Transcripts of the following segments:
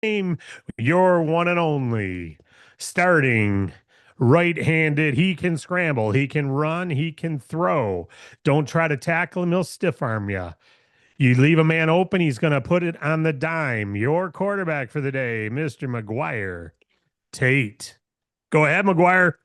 Name your one and only. Starting right-handed, he can scramble, he can run, he can throw. Don't try to tackle him, he'll stiff arm you. You leave a man open, he's going to put it on the dime. Your quarterback for the day, Mr. McGuire Tate. Go ahead, McGuire.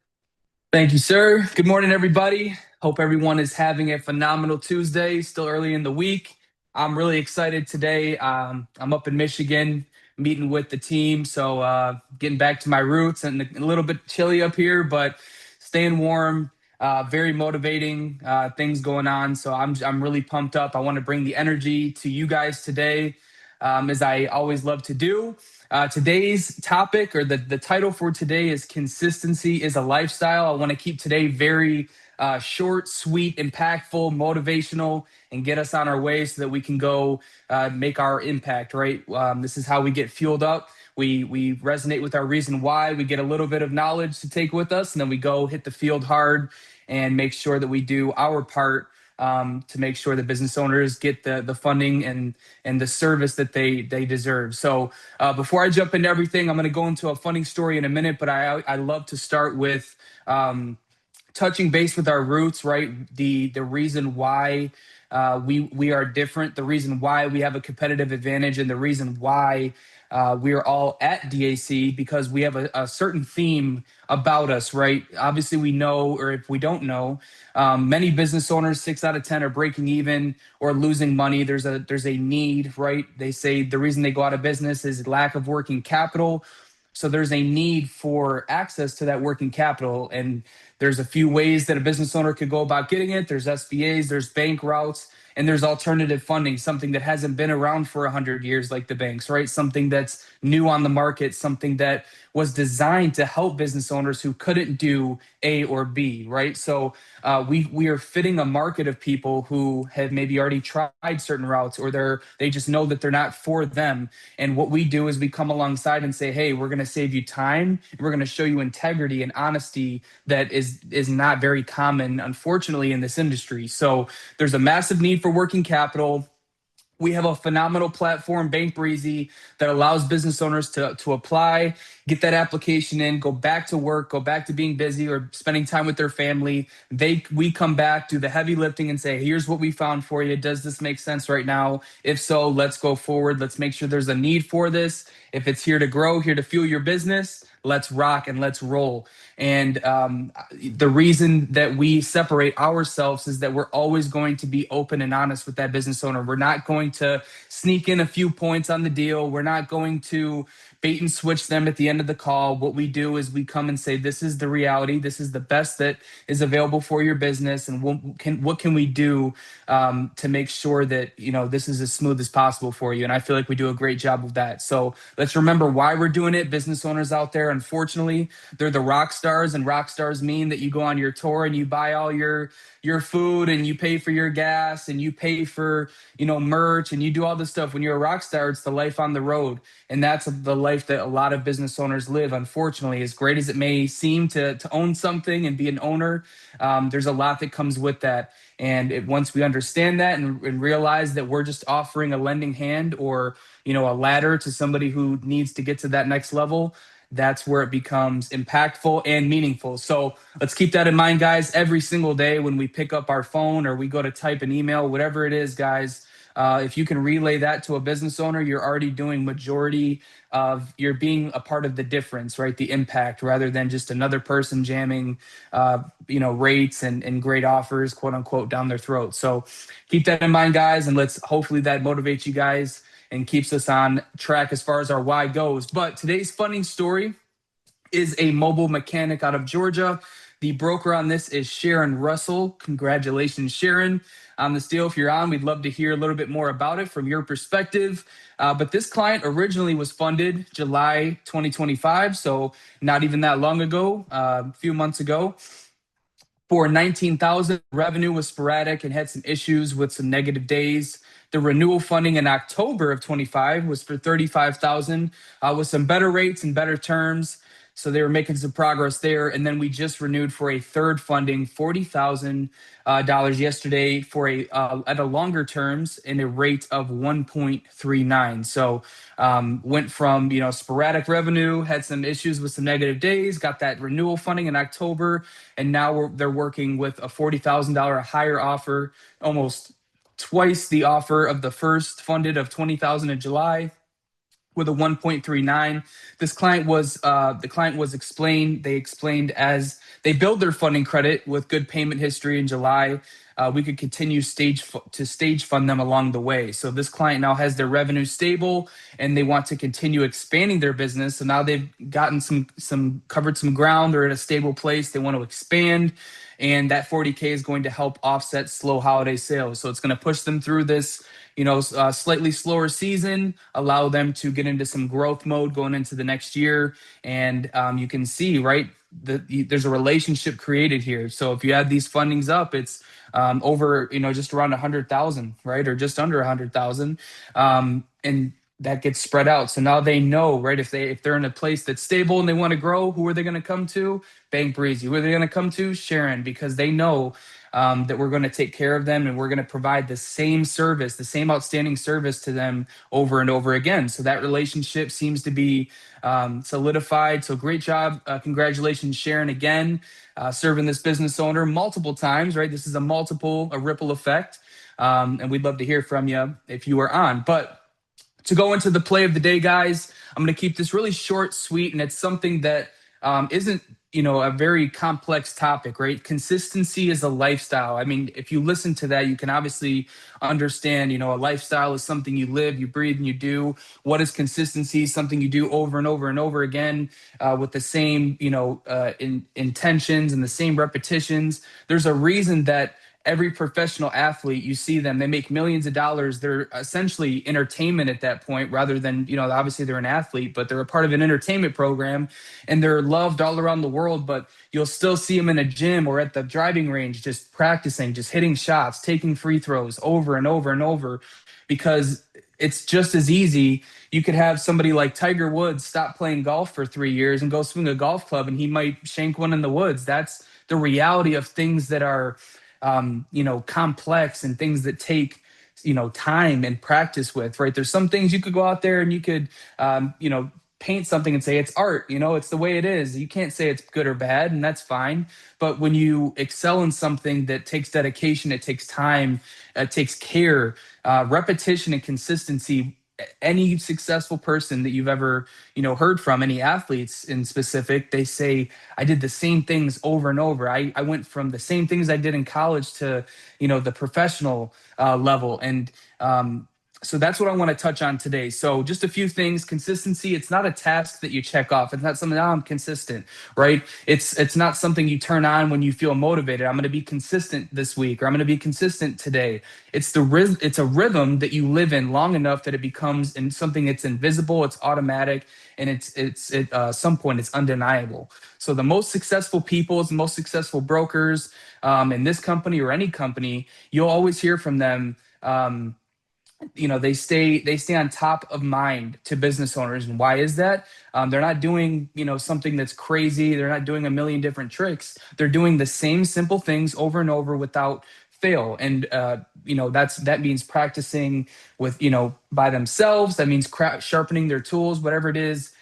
Thank you, sir. Good morning, everybody. Hope everyone is having a phenomenal Tuesday, still early in the week. I'm really excited today. I'm up in Michigan meeting with the team. So, getting back to my roots and a little bit chilly up here, but staying warm, very motivating things going on. So, I'm really pumped up. I want to bring the energy to you guys today, as I always love to do. Today's topic, or the title for today, is Consistency is a Lifestyle. I want to keep today very short, sweet, impactful, motivational, and get us on our way so that we can go make our impact, right? This is how we get fueled up. We resonate with our reason why. We get a little bit of knowledge to take with us, and then we go hit the field hard and make sure that we do our part, to make sure that business owners get the funding and the service that they deserve. So, before I jump into everything, I'm going to go into a funny story in a minute, but I love to start with touching base with our roots, right? The reason why we are different, the reason why we have a competitive advantage, and the reason why we are all at DAC, because we have a certain theme about us, right? Obviously, we know, or if we don't know, many business owners, 6 out of 10, are breaking even or losing money. There's a need, right? They say the reason they go out of business is lack of working capital. So there's a need for access to that working capital, and there's a few ways that a business owner could go about getting it. There's SBAs, there's bank routes, and there's alternative funding, something that hasn't been around for 100 years like the banks, right? Something that's new on the market, something that was designed to help business owners who couldn't do A or B, right? So we are fitting a market of people who have maybe already tried certain routes, or they just know that they're not for them. And what we do is we come alongside and say, hey, we're going to save you time. We're going to show you integrity and honesty that is not very common, unfortunately, in this industry. So there's a massive need for working capital. We have a phenomenal platform, Bank Breezy, that allows business owners to apply, get that application in, go back to work, go back to being busy or spending time with their family. We come back, do the heavy lifting, and say, here's what we found for you. Does this make sense right now? If so, let's go forward. Let's make sure there's a need for this. If it's here to grow, here to fuel your business, let's rock and let's roll. And the reason that we separate ourselves is that we're always going to be open and honest with that business owner. We're not going to sneak in a few points on the deal. We're not going to bait and switch them at the end of the call. What we do is we come and say, this is the reality. This is the best that is available for your business. And what can we do to make sure that, this is as smooth as possible for you? And I feel like we do a great job of that. So let's remember why we're doing it. Business owners out there, unfortunately, they're the rock stars, and rock stars mean that you go on your tour and you buy all your food, and you pay for your gas, and you pay for merch, and you do all this stuff. When you're a rock star, it's the life on the road, and that's the life that a lot of business owners live. Unfortunately, as great as it may seem to own something and be an owner, there's a lot that comes with that. And once we understand that and realize that we're just offering a lending hand, or a ladder to somebody who needs to get to that next level, that's where it becomes impactful and meaningful. So let's keep that in mind, guys. Every single day when we pick up our phone or we go to type an email, whatever it is, guys, if you can relay that to a business owner, you're already doing you're being a part of the difference, right? The impact, rather than just another person jamming, rates and great offers, quote unquote, down their throat. So keep that in mind, guys. And hopefully that motivates you guys and keeps us on track as far as our why goes. But today's funding story is a mobile mechanic out of Georgia. The broker on this is Sharon Russell. Congratulations, Sharon, on this deal. If you're on, we'd love to hear a little bit more about it from your perspective. But this client originally was funded July 2025, so not even that long ago, a few months ago, for 19,000. Revenue was sporadic and had some issues with some negative days. The renewal funding in October of 25 was for 35,000, with some better rates and better terms. So they were making some progress there. And then we just renewed for a third funding, $40,000 yesterday for a at a longer terms and a rate of 1.39. So went from sporadic revenue, had some issues with some negative days, got that renewal funding in October, and now they're working with a $40,000 higher offer, almost twice the offer of the first funded of 20,000 in July with a 1.39. This client was the client was explained. They explained as they build their funding credit with good payment history in July. We could continue stage fund them along the way. So this client now has their revenue stable, and they want to continue expanding their business. So now they've gotten some covered some ground. They're at a stable place. They want to expand, and that 40K is going to help offset slow holiday sales. So it's going to push them through this slightly slower season, allow them to get into some growth mode going into the next year. And you can see, right, there's a relationship created here. So if you add these fundings up, it's over, just around 100,000, right, or just under 100,000, and that gets spread out. So now they know, right, if they're in a place that's stable and they want to grow, who are they going to come to? Bank Breezy. Who are they going to come to? Sharon, because they know that we're going to take care of them and we're going to provide the same service, the same outstanding service to them over and over again. So that relationship seems to be solidified. So great job. Congratulations, Sharon, again, serving this business owner multiple times, right? This is a ripple effect. And we'd love to hear from you if you are on. But to go into the play of the day, guys, I'm going to keep this really short, sweet, and it's something that isn't a very complex topic, right? Consistency is a lifestyle. I mean, if you listen to that, you can obviously understand, a lifestyle is something you live, you breathe, and you do. What is consistency? Something you do over and over and over again with the same, intentions and the same repetitions. There's a reason that every professional athlete, you see them, they make millions of dollars. They're essentially entertainment at that point, rather than, obviously they're an athlete, but they're a part of an entertainment program and they're loved all around the world. But you'll still see them in a gym or at the driving range, just practicing, just hitting shots, taking free throws over and over and over, because it's just as easy. You could have somebody like Tiger Woods stop playing golf for 3 years and go swing a golf club and he might shank one in the woods. That's the reality of things that are complex and things that take, time and practice with, right? There's some things you could go out there and you could, paint something and say it's art, it's the way it is. You can't say it's good or bad, and that's fine. But when you excel in something that takes dedication, it takes time, it takes care, repetition and consistency. Any successful person that you've ever heard from, any athletes in specific, they say, I did the same things over and over. I went from the same things I did in college to the professional level. And so that's what I want to touch on today. So just a few things. Consistency, it's not a task that you check off. It's not something, I'm consistent, right? It's not something you turn on when you feel motivated. I'm going to be consistent this week, or I'm going to be consistent today. It's a rhythm that you live in long enough that it becomes something that's invisible, it's automatic, and it's at some point it's undeniable. So the most successful people, the most successful brokers in this company or any company, you'll always hear from them. They stay on top of mind to business owners. And why is that? They're not doing something that's crazy. They're not doing a million different tricks. They're doing the same simple things over and over without fail. And that means practicing with by themselves. That means sharpening their tools, whatever it is,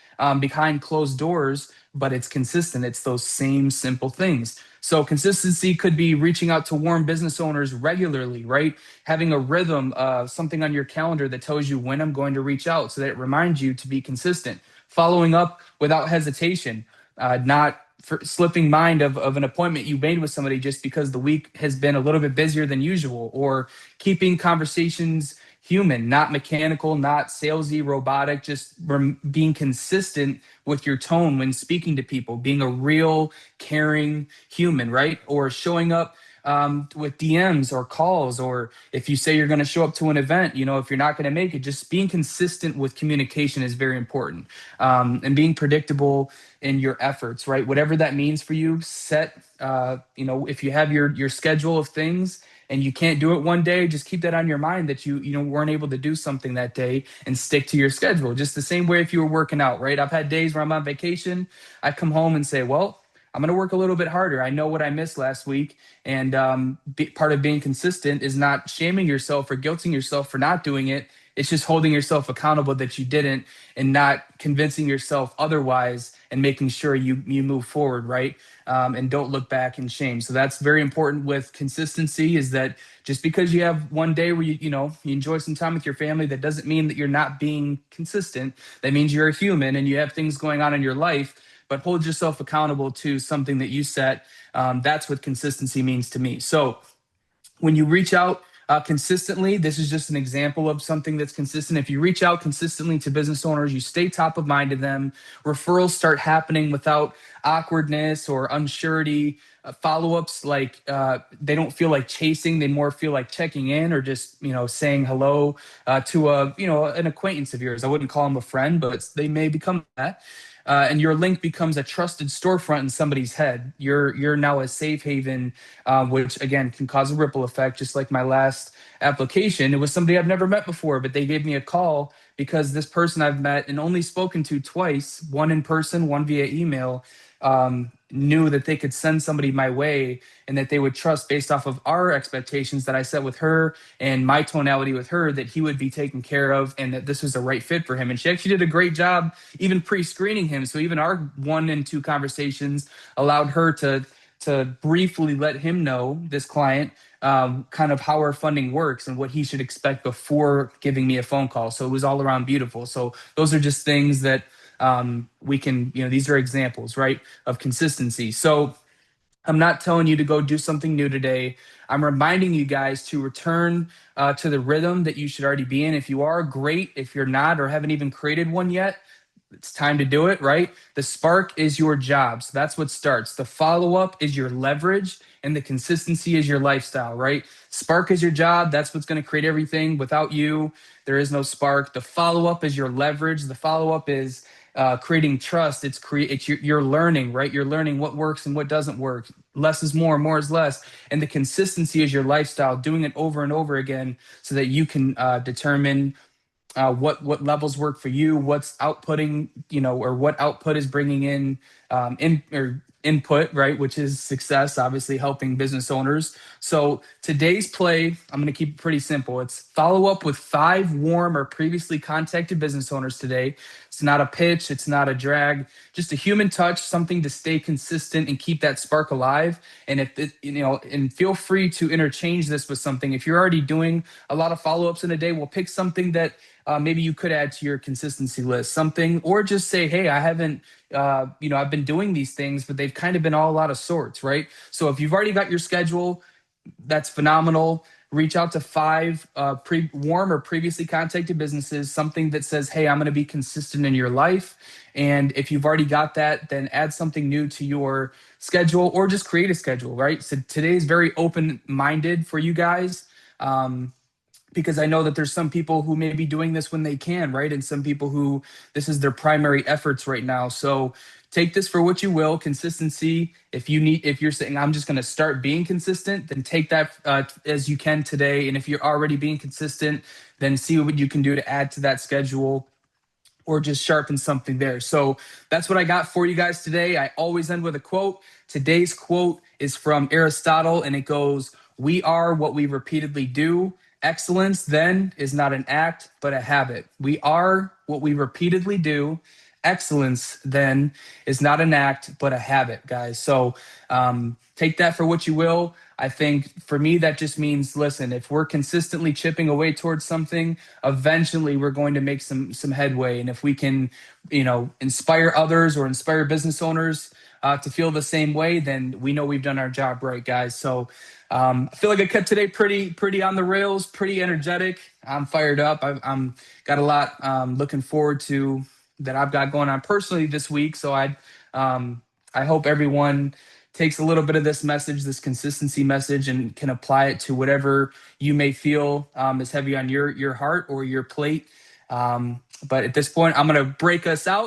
behind closed doors. But it's consistent. It's those same simple things. So consistency could be reaching out to warm business owners regularly, right? Having a rhythm, something on your calendar that tells you when I'm going to reach out, so that it reminds you to be consistent. Following up without hesitation, not slipping mind of an appointment you made with somebody just because the week has been a little bit busier than usual, or keeping conversations human, not mechanical, not salesy, robotic, just being consistent with your tone when speaking to people, being a real caring human, right? Or showing up with DMs or calls, or if you say you're going to show up to an event, if you're not going to make it, just being consistent with communication is very important, and being predictable in your efforts, right? Whatever that means for you, set, if you have your schedule of things, and you can't do it one day, just keep that on your mind that you weren't able to do something that day and stick to your schedule. Just the same way if you were working out, right? I've had days where I'm on vacation, I come home and say, well, I'm going to work a little bit harder. I know what I missed last week. And part of being consistent is not shaming yourself or guilting yourself for not doing it. It's just holding yourself accountable that you didn't, and not convincing yourself otherwise, and making sure you move forward, right? And don't look back in shame. So that's very important with consistency, is that just because you have one day where you enjoy some time with your family, that doesn't mean that you're not being consistent. That means you're a human and you have things going on in your life, but hold yourself accountable to something that you set. That's what consistency means to me. So when you reach out consistently, this is just an example of something that's consistent. If you reach out consistently to business owners, you stay top of mind to them, referrals start happening without awkwardness or unsurety. Follow-ups, like they don't feel like chasing, they more feel like checking in, or just saying hello to an acquaintance of yours. I wouldn't call them a friend, but they may become that. And your link becomes a trusted storefront in somebody's head. You're now a safe haven, which again can cause a ripple effect. Just like my last application, it was somebody I've never met before, but they gave me a call because this person I've met and only spoken to twice, one in person, one via email, knew that they could send somebody my way, and that they would trust, based off of our expectations that I set with her and my tonality with her, that he would be taken care of and that this was the right fit for him. And she actually did a great job even pre-screening him. So even our 1 and 2 conversations allowed her to briefly let him know, this client, kind of how our funding works and what he should expect before giving me a phone call. So it was all around beautiful. So those are just things that we can, these are examples, right, of consistency. So I'm not telling you to go do something new today. I'm reminding you guys to return to the rhythm that you should already be in. If you are, great. If you're not, or haven't even created one yet, it's time to do it, right? The spark is your job. So that's what starts. The follow-up is your leverage, and the consistency is your lifestyle, right? Spark is your job. That's what's going to create everything. Without you, there is no spark. The follow-up is your leverage. The follow-up is creating trust. You're learning, right? You're learning what works and what doesn't work. Less is more is less. And the consistency is your lifestyle, doing it over and over again so that you can determine what levels work for you, what's outputting, or what output is bringing in or input, right? Which is success, obviously helping business owners. So today's play, I'm going to keep it pretty simple. It's follow up with 5 warm or previously contacted business owners today. It's not a pitch. It's not a drag, just a human touch, something to stay consistent and keep that spark alive. And and feel free to interchange this with something. If you're already doing a lot of follow-ups in a day, we'll pick something that maybe you could add to your consistency list, something, or just say, hey, I haven't, I've been doing these things, but they've kind of been all out of sorts, right? So if you've already got your schedule, that's phenomenal. Reach out to 5 warm or previously contacted businesses, something that says, hey, I'm going to be consistent in your life. And if you've already got that, then add something new to your schedule, or just create a schedule, right? So today's very open-minded for you guys. Because I know that there's some people who may be doing this when they can, right? And some people who this is their primary efforts right now. So take this for what you will. Consistency. If you're saying I'm just going to start being consistent, then take that as you can today. And if you're already being consistent, then see what you can do to add to that schedule, or just sharpen something there. So that's what I got for you guys today. I always end with a quote. Today's quote is from Aristotle, and it goes, "We are what we repeatedly do. Excellence, then, is not an act, but a habit." We are what we repeatedly do. Excellence, then, is not an act, but a habit, guys. So take that for what you will. I think for me, that just means, listen, if we're consistently chipping away towards something, eventually we're going to make some headway. And if we can, inspire others or inspire business owners to feel the same way, then we know we've done our job right, guys. So I feel like I kept today pretty on the rails, pretty energetic. I'm fired up. I'm got a lot looking forward to that I've got going on personally this week. So I hope everyone takes a little bit of this message, this consistency message, and can apply it to whatever you may feel is heavy on your heart or your plate. But at this point, I'm going to break us out.